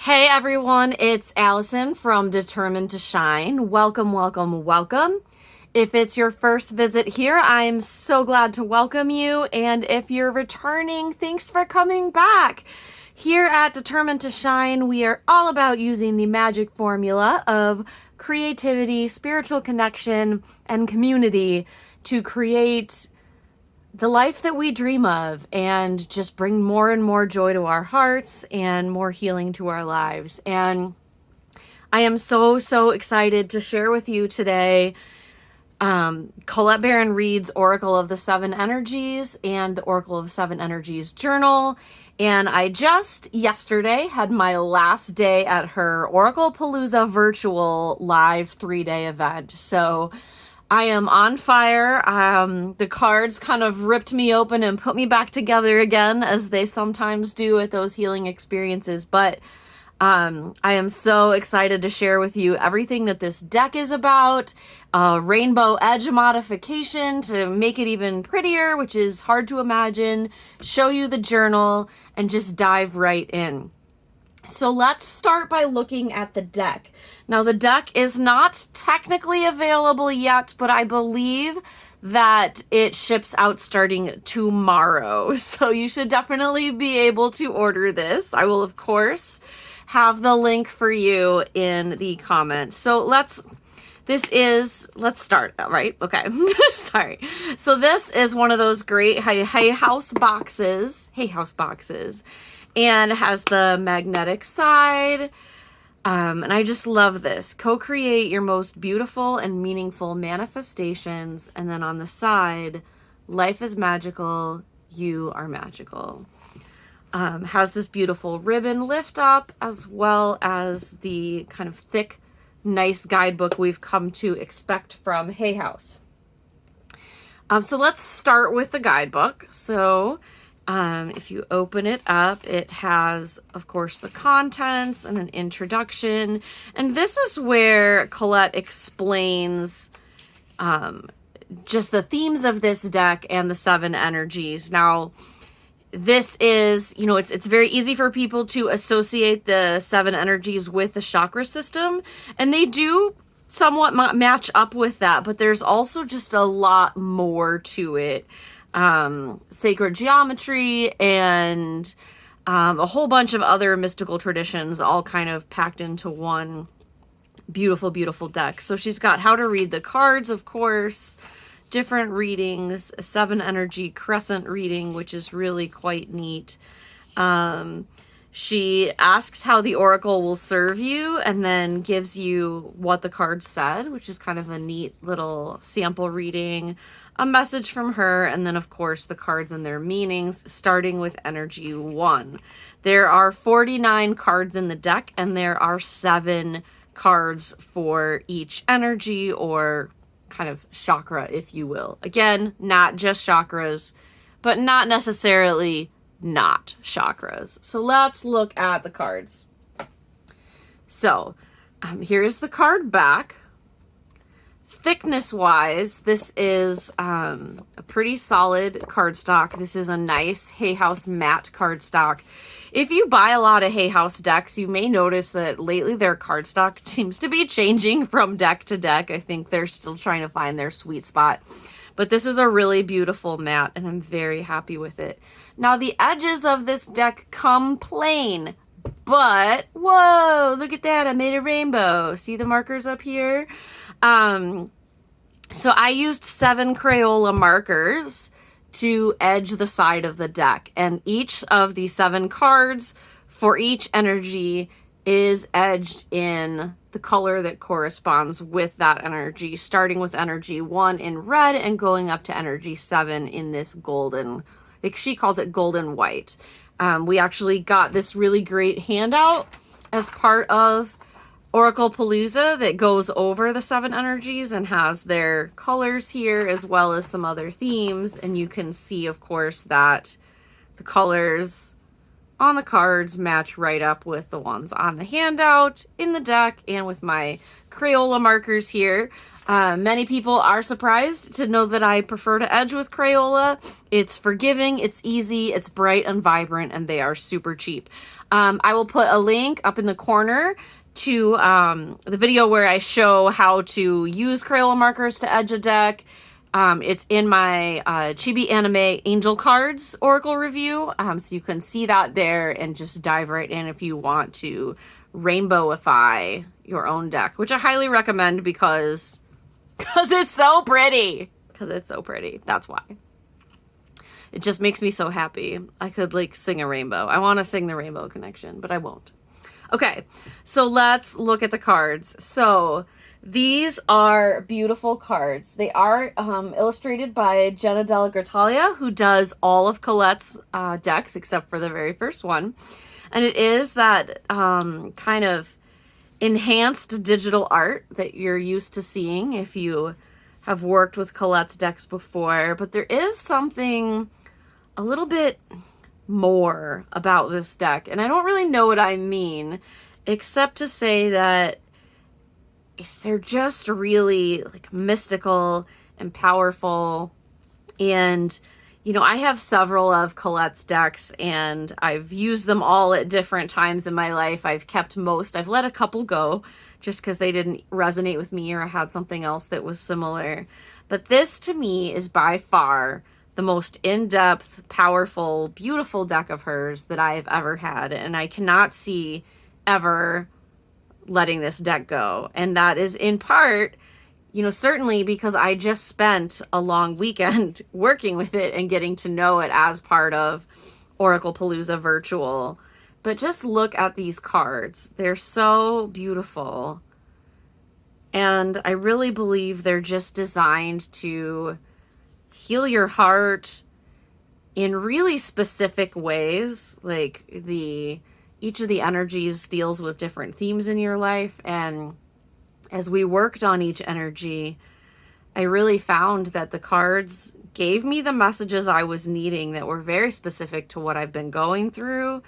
Hey everyone, it's Allison from Determined to Shine. Welcome, welcome, welcome. If it's your first visit here, I'm so glad to welcome you. And if you're returning, thanks for coming back. Here at Determined to Shine, we are all about using the magic formula of creativity, spiritual connection, and community to create the life that we dream of and just bring more and more joy to our hearts and more healing to our lives. And I am so excited to share with you today Colette Baron-Reid's Oracle of the Seven Energies and the Oracle of Seven Energies journal. And I just yesterday had my last day at her Oraclepalooza virtual live 3-day event. So I am on fire. The cards kind of ripped me open and put me back together again, as they sometimes do at those healing experiences. But I am so excited to share with you everything that this deck is about. Rainbow edge modification to make it even prettier, which is hard to imagine. Show you the journal and just dive right in. So let's start by looking at the deck. Now, the deck is not technically available yet, but I believe that it ships out starting tomorrow. So you should definitely be able to order this. I will, of course, have the link for you in the comments. So let's start, right? Okay. Sorry. So this is one of those great Hay House boxes. And it has the magnetic side. And I just love this. Co-create your most beautiful and meaningful manifestations. And then on the side, life is magical. You are magical. Has this beautiful ribbon lift up, as well as the kind of thick, nice guidebook we've come to expect from Hay House. So let's start with the guidebook. So if you open it up, it has, of course, the contents and an introduction. And this is where Colette explains just the themes of this deck and the seven energies. Now, this is, it's very easy for people to associate the seven energies with the chakra system. And they do somewhat match up with that. But there's also just a lot more to it. Sacred geometry and a whole bunch of other mystical traditions all kind of packed into one beautiful deck. So she's got how to read the cards, of course, different readings, a 7-energy crescent reading, which is really quite neat. She asks how the oracle will serve you and then gives you what the cards said, which is kind of a neat little sample reading, a message from her, and then, of course, the cards and their meanings, starting with energy 1. There are 49 cards in the deck, and there are 7 cards for each energy or kind of chakra, if you will. Again, not just chakras, but not necessarily not chakras. So let's look at the cards. So here's the card back. Thickness wise, this is a pretty solid cardstock. This is a nice Hay House matte cardstock. If you buy a lot of Hay House decks, you may notice that lately their cardstock seems to be changing from deck to deck. I think they're still trying to find their sweet spot. But this is a really beautiful matte, and I'm very happy with it. Now, the edges of this deck come plain, but, whoa, look at that. I made a rainbow. See the markers up here? So I used 7 Crayola markers to edge the side of the deck, and each of the 7 cards for each energy is edged in the color that corresponds with that energy, starting with energy 1 in red and going up to energy 7 in this golden, like she calls it golden white. We actually got this really great handout as part of Oraclepalooza that goes over the 7 energies and has their colors here as well as some other themes. And you can see, of course, that the colors on the cards match right up with the ones on the handout, in the deck, and with my Crayola markers here. Many people are surprised to know that I prefer to edge with Crayola. It's forgiving, it's easy, it's bright and vibrant, and they are super cheap. I will put a link up in the corner to the video where I show how to use Crayola markers to edge a deck. It's in my Chibi Anime Angel Cards Oracle review, so you can see that there and just dive right in if you want to rainbowify your own deck, which I highly recommend because it's so pretty. Because it's so pretty. That's why. It just makes me so happy. I could like sing a rainbow. I want to sing the Rainbow Connection, but I won't. Okay, so let's look at the cards. So these are beautiful cards. They are illustrated by Jenna Della Gratalia, who does all of Colette's decks except for the very first one. And it is that kind of enhanced digital art that you're used to seeing if you have worked with Colette's decks before. But there is something a little bit more about this deck. And I don't really know what I mean, except to say that they're just really like mystical and powerful. And, you know, I have several of Colette's decks and I've used them all at different times in my life. I've kept most. I've let a couple go just because they didn't resonate with me or I had something else that was similar. But this to me is by far the most in-depth, powerful, beautiful deck of hers that I have ever had. And I cannot see ever letting this deck go. And that is in part, you know, certainly because I just spent a long weekend working with it and getting to know it as part of Oraclepalooza Virtual. But just look at these cards. They're so beautiful. And I really believe they're just designed to heal your heart in really specific ways. Like each of the energies deals with different themes in your life. And as we worked on each energy, I really found that the cards gave me the messages I was needing that were very specific to what I've been going through.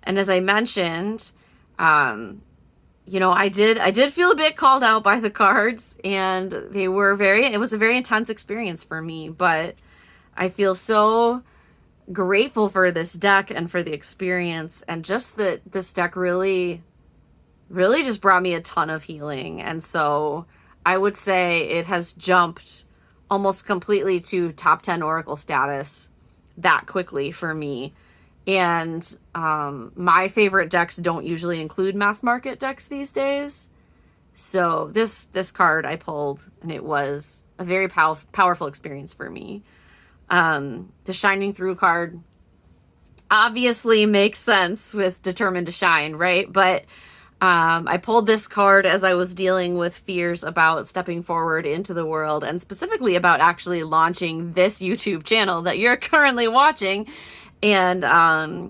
And as I mentioned, you know, I did feel a bit called out by the cards, and it was a very intense experience for me, but I feel so grateful for this deck and for the experience, and just that this deck really just brought me a ton of healing. And so I would say it has jumped almost completely to top 10 Oracle status that quickly for me. And my favorite decks don't usually include mass market decks these days. So this card I pulled, and it was a very powerful experience for me. The Shining Through card obviously makes sense with Determined to Shine, right? But I pulled this card as I was dealing with fears about stepping forward into the world, and specifically about actually launching this YouTube channel that you're currently watching. And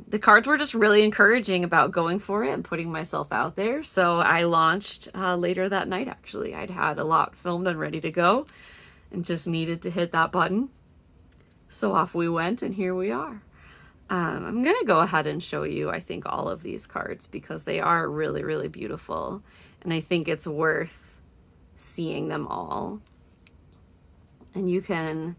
the cards were just really encouraging about going for it and putting myself out there. So I launched later that night, actually. I'd had a lot filmed and ready to go and just needed to hit that button. So off we went, and here we are. I'm going to go ahead and show you, I think, all of these cards because they are really, really beautiful. And I think it's worth seeing them all. And you can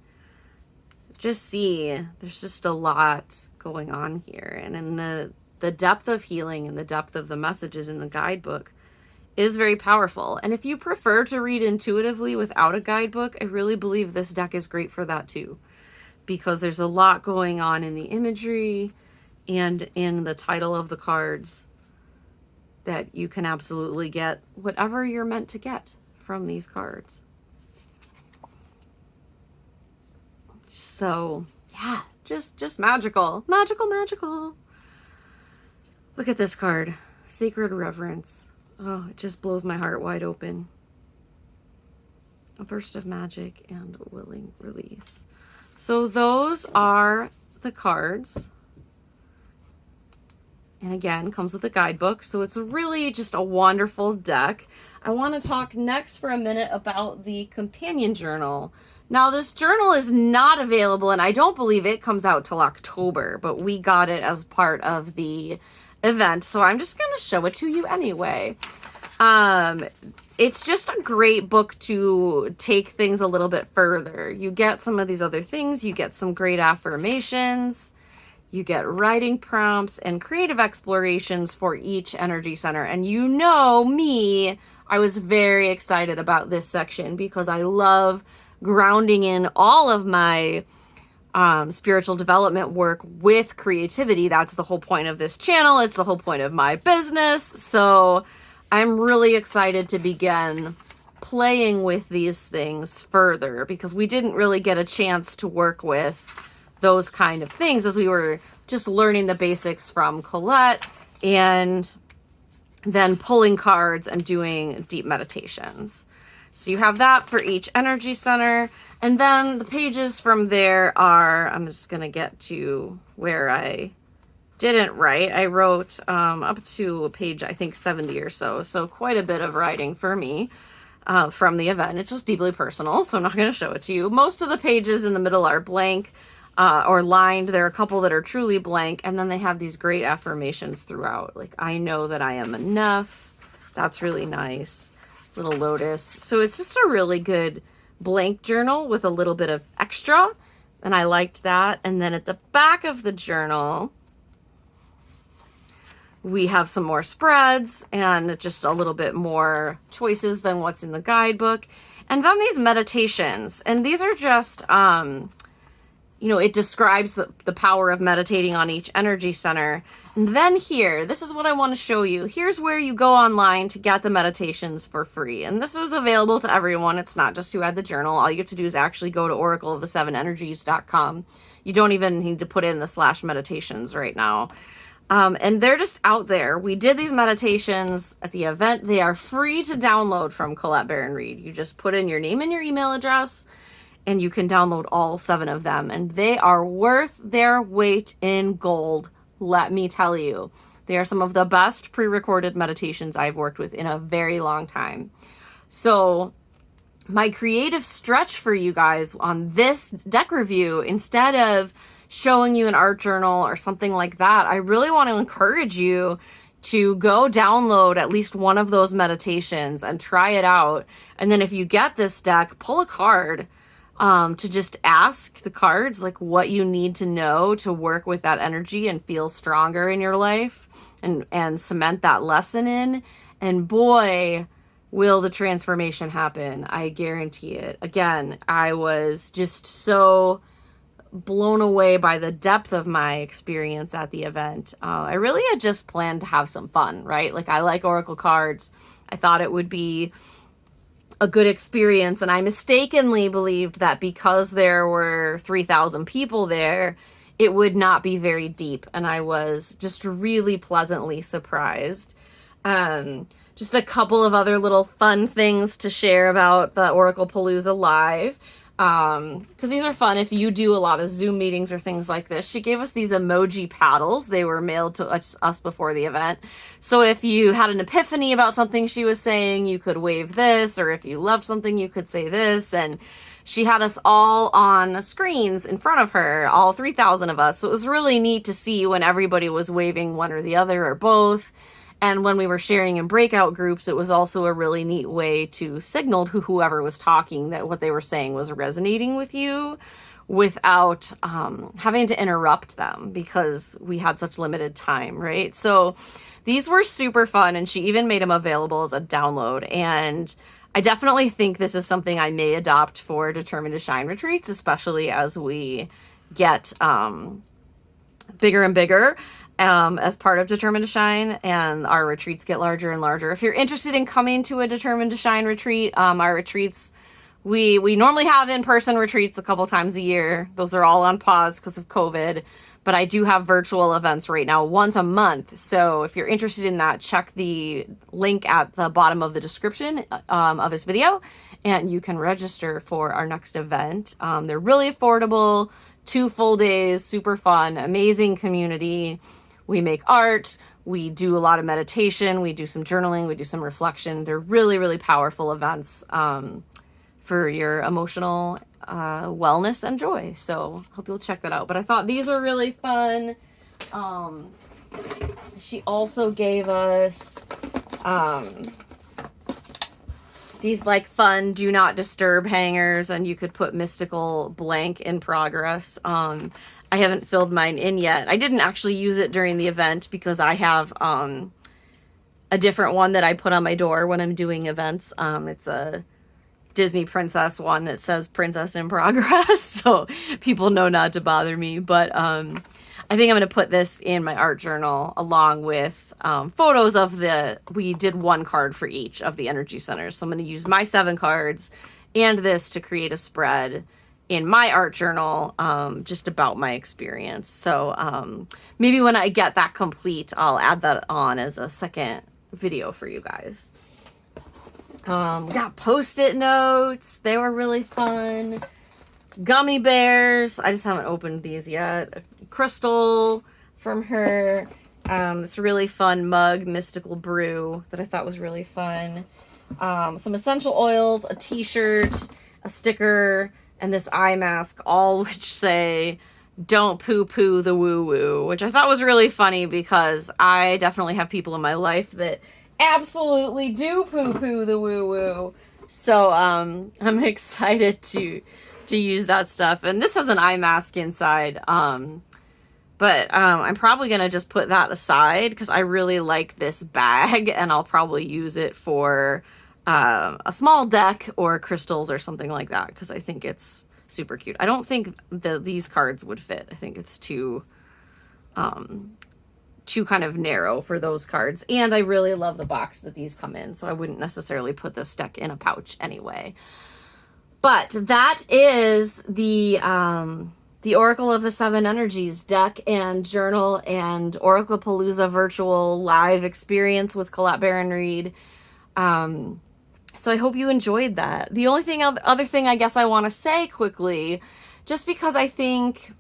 just see there's just a lot going on here. And in the depth of healing and the depth of the messages in the guidebook is very powerful. And if you prefer to read intuitively without a guidebook, I really believe this deck is great for that too. Because there's a lot going on in the imagery and in the title of the cards that you can absolutely get whatever you're meant to get from these cards. So, yeah, just magical. Magical. Look at this card. Sacred Reverence. Oh, it just blows my heart wide open. A burst of magic and willing release. So those are the cards. And again, comes with a guidebook. So it's really just a wonderful deck. I want to talk next for a minute about the companion journal. Now, this journal is not available, and I don't believe it comes out till October, but we got it as part of the event. So I'm just going to show it to you anyway. It's just a great book to take things a little bit further. You get some of these other things. You get some great affirmations. You get writing prompts and creative explorations for each energy center. And you know me, I was very excited about this section because I love grounding in all of my spiritual development work with creativity. That's the whole point of this channel. It's the whole point of my business. So I'm really excited to begin playing with these things further because we didn't really get a chance to work with those kind of things as we were just learning the basics from Colette and then pulling cards and doing deep meditations. So you have that for each energy center. And then the pages from there are, I'm just going to get to where I didn't write. I wrote up to page, I think 70 or so. So quite a bit of writing for me from the event. It's just deeply personal, so I'm not going to show it to you. Most of the pages in the middle are blank or lined. There are a couple that are truly blank. And then they have these great affirmations throughout. Like, I know that I am enough. That's really nice. Little lotus. So it's just a really good blank journal with a little bit of extra. And I liked that. And then at the back of the journal, we have some more spreads and just a little bit more choices than what's in the guidebook. And then these meditations. And these are just, it describes the power of meditating on each energy center. And then here, this is what I want to show you. Here's where you go online to get the meditations for free. And this is available to everyone. It's not just who had the journal. All you have to do is actually go to oracleofthesevenenergies.com. You don't even need to put in the /meditations right now. And they're just out there. We did these meditations at the event. They are free to download from Colette Baron-Reid. You just put in your name and your email address, and you can download all 7 of them. And they are worth their weight in gold, let me tell you. They are some of the best pre-recorded meditations I've worked with in a very long time. So my creative stretch for you guys on this deck review, instead of showing you an art journal or something like that, I really want to encourage you to go download at least one of those meditations and try it out. And then if you get this deck, pull a card to just ask the cards like what you need to know to work with that energy and feel stronger in your life and cement that lesson in. And boy, will the transformation happen. I guarantee it. Again, I was just so blown away by the depth of my experience at the event. I really had just planned to have some fun, right? Like, I like Oracle cards. I thought it would be a good experience, and I mistakenly believed that because there were 3,000 people there, it would not be very deep, and I was just really pleasantly surprised. Just a couple of other little fun things to share about the Oraclepalooza Live. Because these are fun if you do a lot of Zoom meetings or things like this. She gave us these emoji paddles. They were mailed to us before the event. So if you had an epiphany about something she was saying, you could wave this, or if you loved something, you could say this. And she had us all on screens in front of her, all 3,000 of us. So it was really neat to see when everybody was waving one or the other or both. And when we were sharing in breakout groups, it was also a really neat way to signal to whoever was talking that what they were saying was resonating with you without having to interrupt them because we had such limited time, right? So these were super fun, and she even made them available as a download. And I definitely think this is something I may adopt for Determined to Shine retreats, especially as we get bigger and bigger. As part of Determined to Shine, and our retreats get larger and larger. If you're interested in coming to a Determined to Shine retreat, our retreats, we normally have in-person retreats a couple times a year. Those are all on pause because of COVID, but I do have virtual events right now once a month. So if you're interested in that, check the link at the bottom of the description of this video, and you can register for our next event. They're really affordable, 2 full days, super fun, amazing community. We make art, We do a lot of meditation, we do some journaling, we do some reflection. They're really, really powerful events for your emotional wellness and joy. So hope you'll check that out. But I thought these were really fun. She also gave us these like fun do not disturb hangers, and you could put mystical blank in progress. I haven't filled mine in yet. I didn't actually use it during the event because I have a different one that I put on my door when I'm doing events. It's a Disney princess one that says princess in progress, so people know not to bother me. But I think I'm going to put this in my art journal along with photos of we did one card for each of the energy centers. So I'm going to use my 7 cards and this to create a spread in my art journal, just about my experience. So maybe when I get that complete, I'll add that on as a second video for you guys. We got Post-it notes. They were really fun. Gummy bears. I just haven't opened these yet. A crystal from her. It's a really fun mug, Mystical Brew, that I thought was really fun. Some essential oils, a t-shirt, a sticker, and this eye mask, all which say, don't poo-poo the woo-woo, which I thought was really funny because I definitely have people in my life that absolutely do poo-poo the woo-woo. So I'm excited to use that stuff. And this has an eye mask inside, but I'm probably going to just put that aside because I really like this bag, and I'll probably use it for a small deck or crystals or something like that because I think it's super cute. I don't think these cards would fit. I think it's too kind of narrow for those cards, and I really love the box that these come in, so I wouldn't necessarily put this deck in a pouch anyway. But that is the Oracle of the 7 Energies deck and journal and Oraclepalooza virtual live experience with Colette Baron-Reid. So I hope you enjoyed that. The only other thing I guess I want to say quickly, just because I think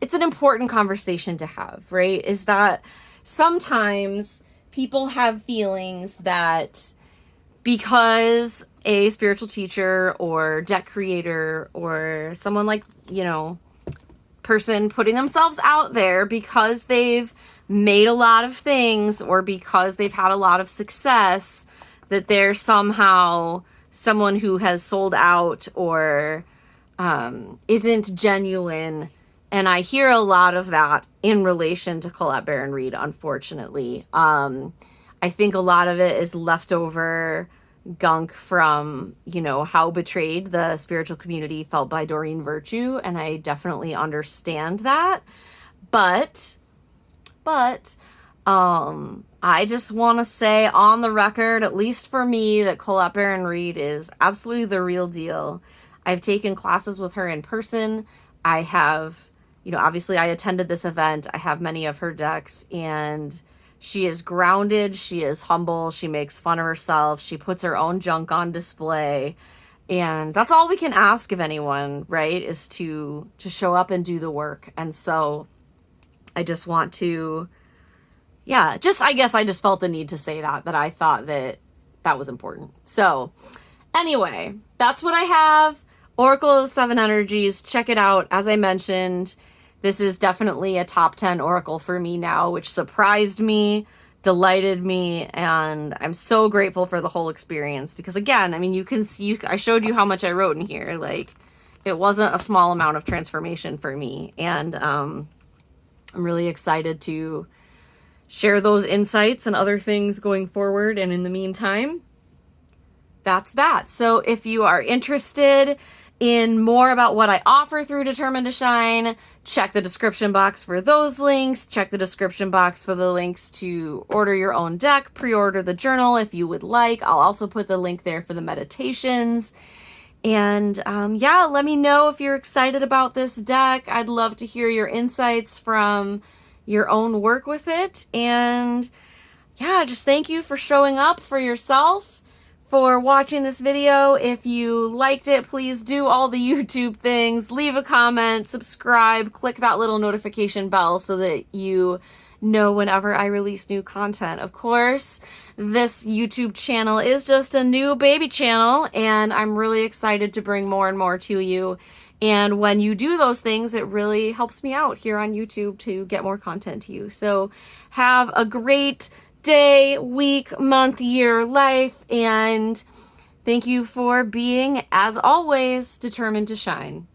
it's an important conversation to have, right, is that sometimes people have feelings that because a spiritual teacher or deck creator or someone like, person putting themselves out there because they've made a lot of things or because they've had a lot of success, that they're somehow someone who has sold out or isn't genuine. And I hear a lot of that in relation to Colette Baron-Reid, unfortunately. I think a lot of it is leftover gunk from, how betrayed the spiritual community felt by Doreen Virtue, and I definitely understand that. But I just want to say on the record, at least for me, that Colette Baron-Reid is absolutely the real deal. I've taken classes with her in person. I have, obviously I attended this event. I have many of her decks, and she is grounded. She is humble. She makes fun of herself. She puts her own junk on display. And that's all we can ask of anyone, right? Is to show up and do the work. And so I just want to, I guess I just felt the need to say that I thought that was important. So anyway, that's what I have. Oracle of the 7 Energies. Check it out. As I mentioned, this is definitely a top 10 oracle for me now, which surprised me, delighted me, and I'm so grateful for the whole experience because, again, you can see, I showed you how much I wrote in here. Like, it wasn't a small amount of transformation for me, and I'm really excited to share those insights and other things going forward, and in the meantime, that's that. So if you are interested in more about what I offer through Determined to Shine, check the description box for those links. Check the description box for the links to order your own deck, pre-order the journal if you would like. I'll also put the link there for the meditations. And let me know if you're excited about this deck. I'd love to hear your insights from your own work with it. And just thank you for showing up for yourself, for watching this video. If you liked it, please do all the YouTube things. Leave a comment, subscribe, click that little notification bell so that you know whenever I release new content. Of course, this YouTube channel is just a new baby channel, and I'm really excited to bring more and more to you. And when you do those things, it really helps me out here on YouTube to get more content to you. So have a great day, week, month, year, life, and thank you for being, as always, determined to shine.